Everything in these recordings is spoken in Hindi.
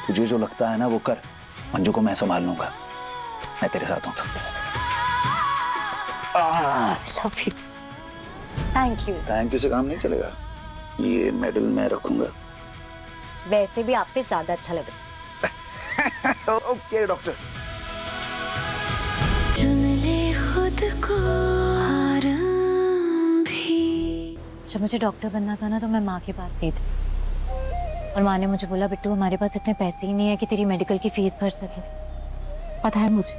तुझे जो लगता है ना वो कर, मंजू को मैं संभाल लूंगा, मैं तेरे साथ हूँ। Thank you. थैंक यू से काम नहीं चलेगा, ये मेडल मैं रखूंगा। वैसे भी आप पे ज्यादा अच्छा लग रहा है। Okay doctor. चुन ले खुद को आराम भी। जब मुझे डॉक्टर बनना था ना तो मैं माँ के पास गई थी और माँ ने मुझे बोला बिट्टू हमारे पास इतने पैसे ही नहीं है कि तेरी मेडिकल की फीस भर सके। पता है मुझे।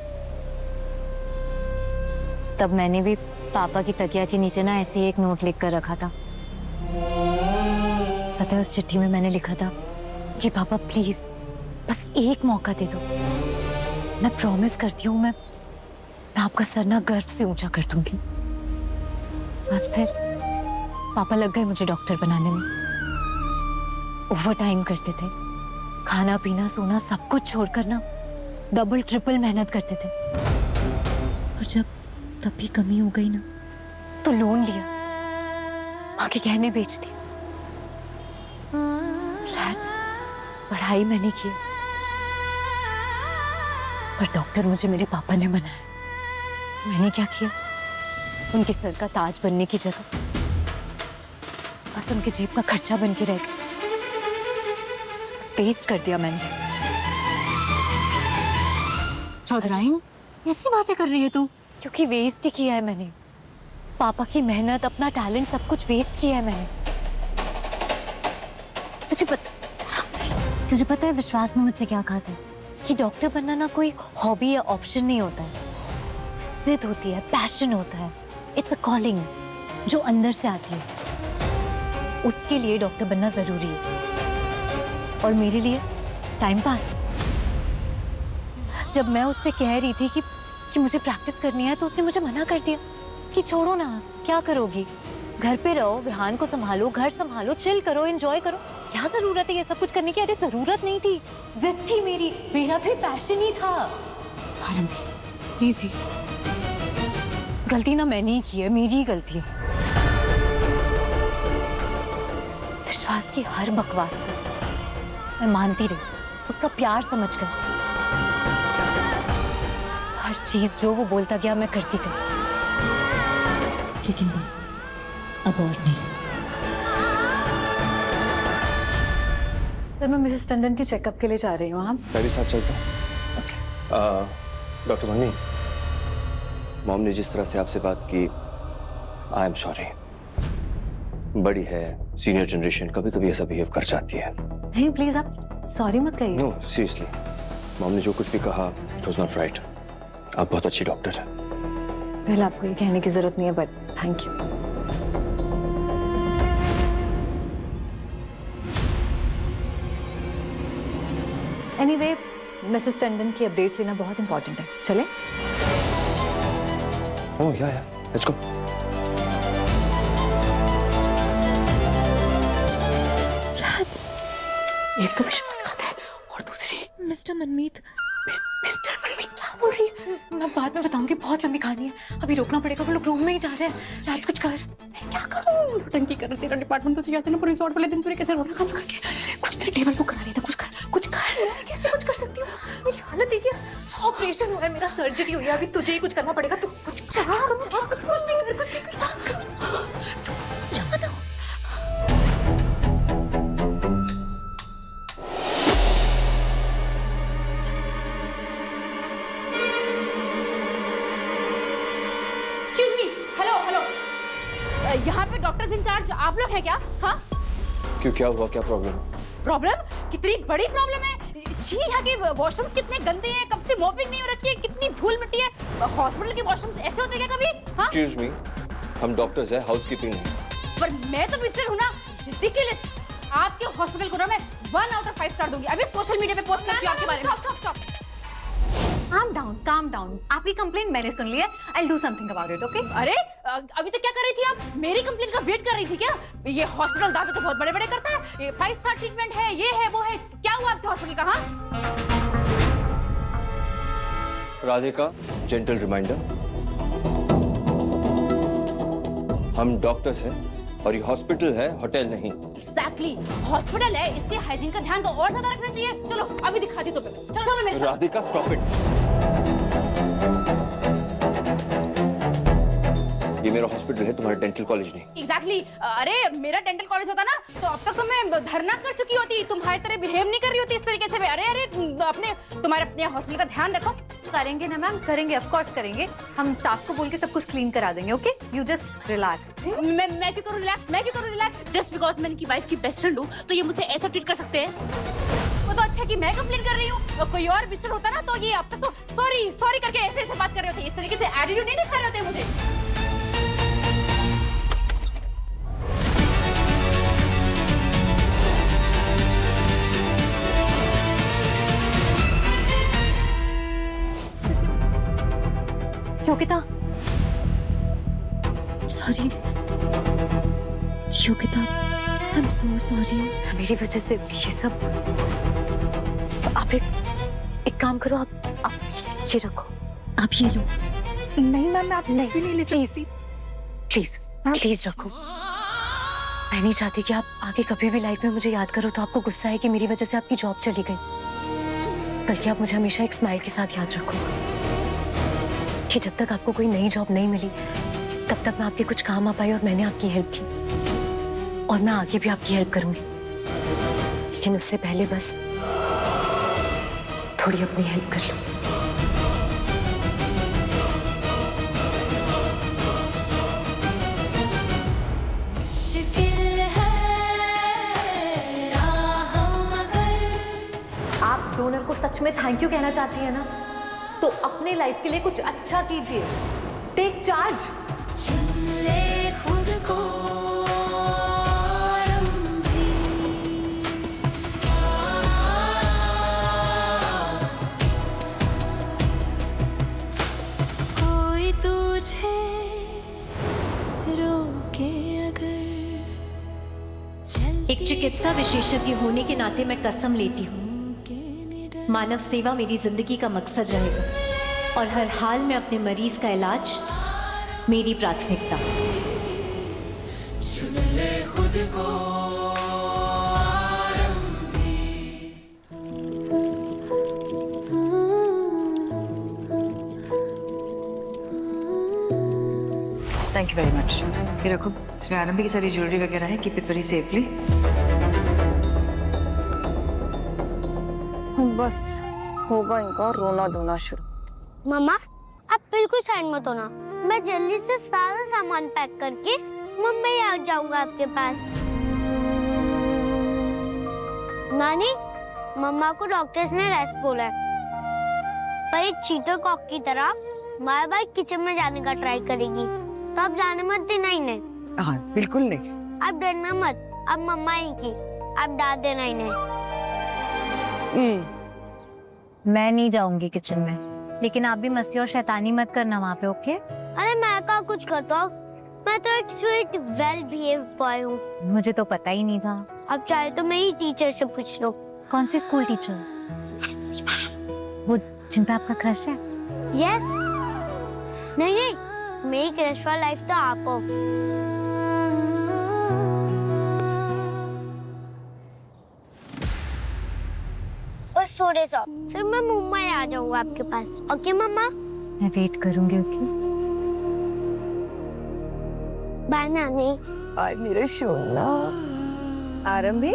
तब मैंने भी पापा की तकिया के नीचे ना ऐसे ही एक नोट लिख कर रखा था। पता है उस चिट्ठी में मैंने लिखा था कि पापा प्लीज बस एक मौका दे दो, मैं प्रॉमिस करती हूँ मैं आपका सर ना गर्व से ऊंचा कर दूंगी। बस फिर पापा लग गए मुझे डॉक्टर बनाने में। ओवर टाइम करते थे, खाना पीना सोना सब कुछ छोड़कर ना डबल ट्रिपल मेहनत करते थे। और जब तब भी कमी हो गई ना तो लोन लिया, माँ के गहने बेच दिए। पढ़ाई मैंने की पर डॉक्टर मुझे मेरे पापा ने बनाया। मैंने क्या किया, उनके सर का ताज बनने की जगह बस उनके जेब का खर्चा बन के रह गया। सब वेस्ट कर दिया मैंने। चौधराइन ऐसी बातें कर रही है तू? क्योंकि वेस्ट ही किया है मैंने, पापा की मेहनत अपना टैलेंट सब कुछ वेस्ट किया है मैंने। तुझे पता है विश्वास में मुझसे क्या कहा था कि डॉक्टर बनना ना कोई हॉबी या ऑप्शन नहीं होता है, जिद होती है, पैशन होता है, इट्स अ कॉलिंग जो अंदर से आती है। उसके लिए डॉक्टर बनना जरूरी है और मेरे लिए टाइम पास। जब मैं उससे कह रही थी कि मुझे प्रैक्टिस करनी है तो उसने मुझे मना कर दिया कि छोड़ो ना, क्या करोगी, घर पे रहो, विहान को संभालो, घर संभालो, चिल करो, एंजॉय करो, क्या जरूरत है ये सब कुछ करने की। अरे जरूरत नहीं थी, जिद थी मेरी, मेरा भी पैशन ही था। इजी। गलती ना मैंने ही की है, मेरी ही गलती है। विश्वास की हर बकवास को मैं मानती रही, उसका प्यार समझकर हर चीज जो वो बोलता गया मैं करती गई, लेकिन बस अब और नहीं। सर मैं मिसेस टंडन के चेकअप के लिए जा रही हूँ। हम मैं भी साथ चलता हूँ। डॉक्टर मन्नी, मॉम ने जिस तरह से आपसे बात की, आई एम सॉरी। बड़ी है, सीनियर जनरेशन कभी कभी ऐसा बिहेव कर जाती है। नहीं प्लीज आप सॉरी मत कहिए। नो सीरियसली, मॉम ने जो कुछ भी कहा इट वाज नॉट राइट। आप बहुत अच्छी डॉक्टर हैं। पहले आपको ये कहने की जरूरत नहीं है, but thank you. Anyway, Mrs Tandon की अपडेट्स लेना बहुत इंपॉर्टेंट है, चले? ओह या, लेट्स गो। एक तो विश्वासघात है और दूसरी मिस्टर मनमीत। मिस्टर मनमीत क्या बोल रही है? मैं बाद में बताऊंगी, बहुत लंबी कहानी है, अभी रोकना पड़ेगा, वो लोग रूम में ही जा रहे हैं। राज कुछ कर। मैं क्या करूं? टंकी कर, तेरा डिपार्टमेंट तो याद है ना, पूरे रिजॉर्ट वाले दिन तूने कैसे रोना खाना करके कुछ नहीं, टेबल बुक करा रही था, कुछ कर। मैं कैसे कुछ कर सकती हूँ? मेरी हालत देखिए, ऑपरेशन हुआ है, मेरा सर्जरी हुई है, अभी तुझे ही कुछ करना पड़ेगा। तू कुछ यहाँ पे डॉक्टर्स इंचार्ज आप लोग हैं क्या? हाँ, क्यों, क्या हुआ, क्या प्रॉब्लम? प्रॉब्लम? कितनी बड़ी प्रॉब्लम है। छी, यहाँ के वॉशरूम्स कितने गंदे हैं, कब से मॉपिंग नहीं हो रखी है, कितनी धूल मिट्टी है। हॉस्पिटल के वॉशरूम्स ऐसे होते हैं क्या कभी? हाँ? एक्सक्यूज मी, हम डॉक्टर्स हैं, हाउसकीपिंग नहीं। पर मैं तो मिस्टर हूँ ना। रिडिकुलस। आपके हॉस्पिटल को ना मैं 1 आउट ऑफ 5 स्टार दूंगी। अभी सोशल मीडिया पे पोस्ट करती हूँ आपके बारे में। स्टॉप। Calm down. आपकी कंप्लेंट मैंने सुन ली है, I will do something about it, okay? अरे अभी तक क्या कर रही थी आप? मेरी कंप्लेंट का वेट कर रही थी क्या? ये हॉस्पिटल दावे तो बहुत बड़े बड़े करता है, ये 5 स्टार ट्रीटमेंट है, ये है वो है। क्या हुआ आपके हॉस्पिटल का? हाँ, राधिका, जेंटल रिमाइंडर, हम डॉक्टर्स हैं, और ये हॉस्पिटल है, होटल नहीं। एग्जैक्टली, हॉस्पिटल है इसलिए हाइजीन का ध्यान तो और ज्यादा रखना चाहिए। चलो अभी दिखाती तो तुम्हें, चलो चलो मेरे साथ। Radhika stop it. ये मेरा हॉस्पिटल है, तुम्हारा डेंटल कॉलेज नहीं। एग्जैक्टली, अरे मेरा डेंटल कॉलेज होता ना तो अब तक तो मैं धरना कर चुकी होती, तुम्हारी तरह बिहेव नहीं कर रही होती इस तरीके से। अरे अरे तुम्हारे अपने हॉस्पिटल का ध्यान रखो। करेंगे ना मैम, करेंगे, ऑफ कोर्स करेंगे। हम स्टाफ को बोल के सब कुछ क्लीन करा देंगे। Okay, you just relax. मैं क्यों करूं रिलैक्स, मैं क्यों करूं रिलैक्स? जस्ट बिकॉज मैं इनकी वाइफ की बेस्ट फ्रेंड हूं तो ये मुझे ऐसा ट्रीट कर सकते हैं? वो तो अच्छा कि मैं कंप्लेंट कर रही हूँ, कोई और मिस्टर होता ना तो ये अब तक तो सॉरी सॉरी करके ऐसे ऐसे बात कर रहे होते, इस तरीके से एटीट्यूड नहीं दिखा रहे होते मुझे। Yogita, sorry Yogita, I am so sorry. मेरी वजह से ये सब। आप एक काम करो, आप ये रखो, आप ये लो। नहीं मैम, आप नहीं ले सकती। प्लीज प्लीज रखो। मैं नहीं चाहती कि आप आगे कभी भी लाइफ में मुझे याद करो तो आपको गुस्सा है कि मेरी वजह से आपकी जॉब चली गई, बल्कि आप मुझे हमेशा एक स्माइल के साथ याद रखो कि जब तक आपको कोई नई जॉब नहीं मिली तब तक मैं आपके कुछ काम आ पाई और मैंने आपकी हेल्प की, और मैं आगे भी आपकी हेल्प करूंगी। लेकिन उससे पहले बस थोड़ी अपनी हेल्प कर लो। आप डोनर को सच में थैंक यू कहना चाहती है ना, तो अपने लाइफ के लिए कुछ अच्छा कीजिए। Take charge. खुद को कोई तुझे रोके अगर। एक चिकित्सा विशेषज्ञ होने के नाते मैं कसम लेती हूँ, मानव सेवा मेरी जिंदगी का मकसद रहेगा और हर हाल में अपने मरीज का इलाज मेरी प्राथमिकता। चुन ले खुद को थैंक यू वेरी मच। ये रखो, इसमें आरंभी की सारी ज्वेलरी वगैरह है। Keep it very safely. बस होगा इनका रोना धोना शुरू। मम्मा, आप बिल्कुल साइड मत होना। मैं जल्दी से सारा सामान पैक करके मुंबई आ जाऊंगा आपके पास। नानी, मम्मा को डॉक्टर्स ने रेस्ट बोला है, पर ये चीटर कॉक की तरह बार बार किचन में जाने का ट्राई करेगी, तो आप जाने मत देना इन्हें। हाँ बिल्कुल नहीं। आप डरना मत, अब मम्मा ही की, आप डांट देना इन्हें। मैं नहीं जाऊंगी किचन में, लेकिन आप भी मस्ती और शैतानी मत करना वहाँ पे, ओके? अरे मैं क्या कुछ करता हूँ, मैं तो एक स्वीट वेल बिहेव बॉय हूँ। मुझे तो पता ही नहीं था। अब चाहे तो मेरी टीचर से पूछ लो। कौन सी स्कूल टीचर? वो जिन पे आपका क्रश है? यस। नहीं नहीं, मेरी क्रश वाला लाइफ तो आप हो। बस थोड़े सा, फिर मैं मुंबई आ जाऊंगा आपके पास। ओके मम्मा? मैं वेट करूंगी। ओके, बाय नानी। आज मेरे सोना। आरंभी,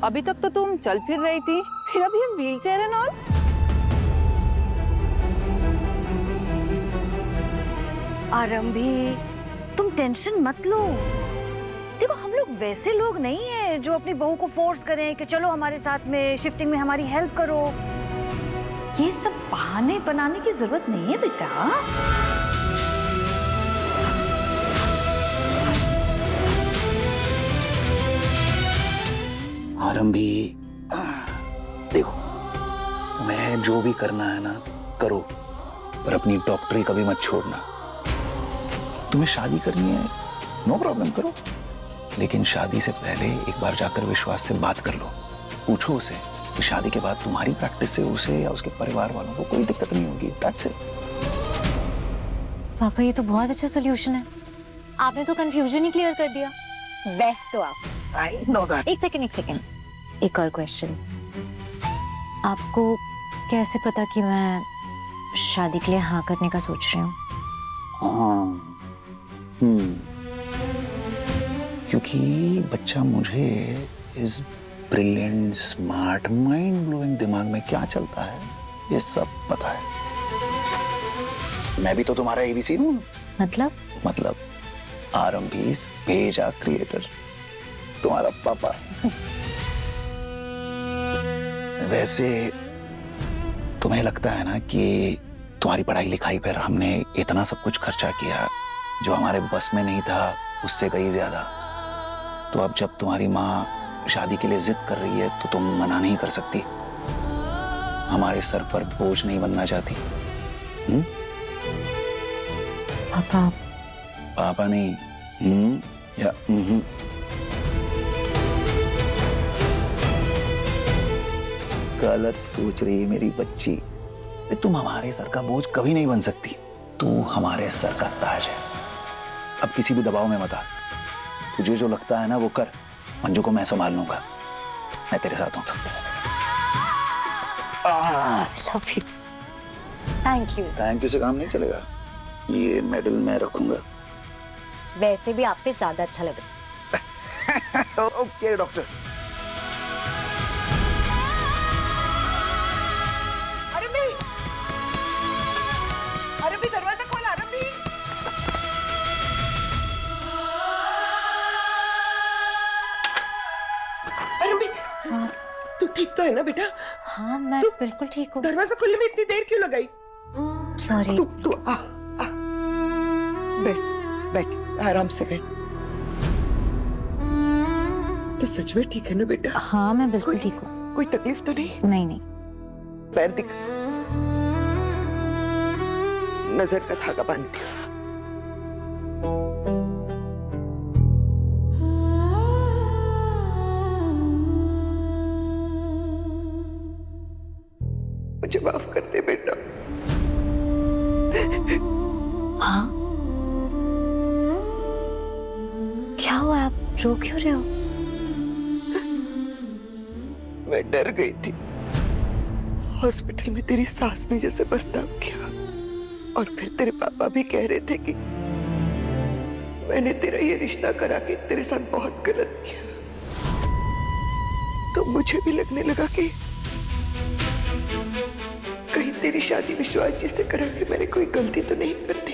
अभी तक तो तुम चल फिर रही थी, फिर अभी हम व्हील चेयर एंड ऑल। आरंभी, तुम टेंशन मत लो। देखो, हम लोग वैसे लोग नहीं हैं जो अपनी बहू को फोर्स करें कि चलो हमारे साथ में शिफ्टिंग में हमारी हेल्प करो। ये सब बहाने बनाने की जरूरत नहीं है बेटा। आरंभी, देखो, मैं जो भी करना है ना करो, पर अपनी डॉक्टरी कभी मत छोड़ना। तुम्हें शादी करनी है, नो प्रॉब्लम करो, लेकिन शादी से पहले एक बार जाकर विश्वास से बात कर लो। पूछो उसे कि शादी के बाद तुम्हारी प्रैक्टिस से उसे या उसके परिवार वालों को कोई दिक्कत नहीं होगी। That's it. पापा, ये तो बहुत अच्छा सोल्यूशन है। आपने तो कंफ्यूजन ही क्लियर कर दिया। बेस्ट हो आप। I know that. एक सेकंड, एक और क्वेश्चन। आपको कैसे पता कि मैं शादी के लिए हाँ करने का सोच रही हूँ? हाँ, क्योंकि बच्चा मुझे इस ब्रिलियंट, स्मार्ट, माइंड ब्लोइंग दिमाग में क्या चलता है ये सब पता है। मैं भी तो तुम्हारा एबीसी हूँ। मतलब आरंभीज भेजा क्रिएटर, तुम्हारा पापा। वैसे तुम्हें लगता है ना कि तुम्हारी पढ़ाई लिखाई पर हमने इतना सब कुछ खर्चा किया जो हमारे बस में नहीं था, उससे कहीं ज्यादा। तो अब जब तुम्हारी माँ शादी के लिए जिद कर रही है तो तुम मना नहीं कर सकती, हमारे सर पर बोझ नहीं बनना चाहती। पापा नहीं, या गलत सोच रही है मेरी बच्ची। तुम हमारे सर का बोझ कभी नहीं बन सकती, तू हमारे सर का ताज है। अब किसी भी दबाव में मत आ, तुझे जो लगता है ना वो कर। मंजू को मैं संभाल लूंगा, मैं तेरे साथ हूँ। थैंक यू से काम नहीं चलेगा, ये मेडल मैं रखूंगा। वैसे भी आप पे ज्यादा अच्छा लग रहा है। Okay doctor. अरबी दरवाजा खोल, अरबी। अरबी, तू ठीक तो है ना बेटा? हाँ मैं बिल्कुल ठीक हूँ। दरवाजा खोलने में इतनी देर क्यों लगाई? सॉरी। तू आ बैठ आराम से बैठ। तो सच में ठीक है ना बेटा? हाँ मैं बिल्कुल ठीक हूँ। कोई तकलीफ तो नहीं? नहीं। पैर दिख, नजर का धागा बांधती हूँ। मुझे माफ कर दे बेटा। हाँ क्या हुआ, आप रो क्यों रहे हो? मैं डर गई थी, हॉस्पिटल में तेरी सास ने जैसे बर्ताव किया, और फिर तेरे पापा भी कह रहे थे कि मैंने तेरा ये रिश्ता करा के तेरे साथ बहुत गलत किया। तो मुझे भी लगने लगा कि कहीं तेरी शादी विश्वास जी से करा के मैंने कोई गलती तो नहीं कर दी।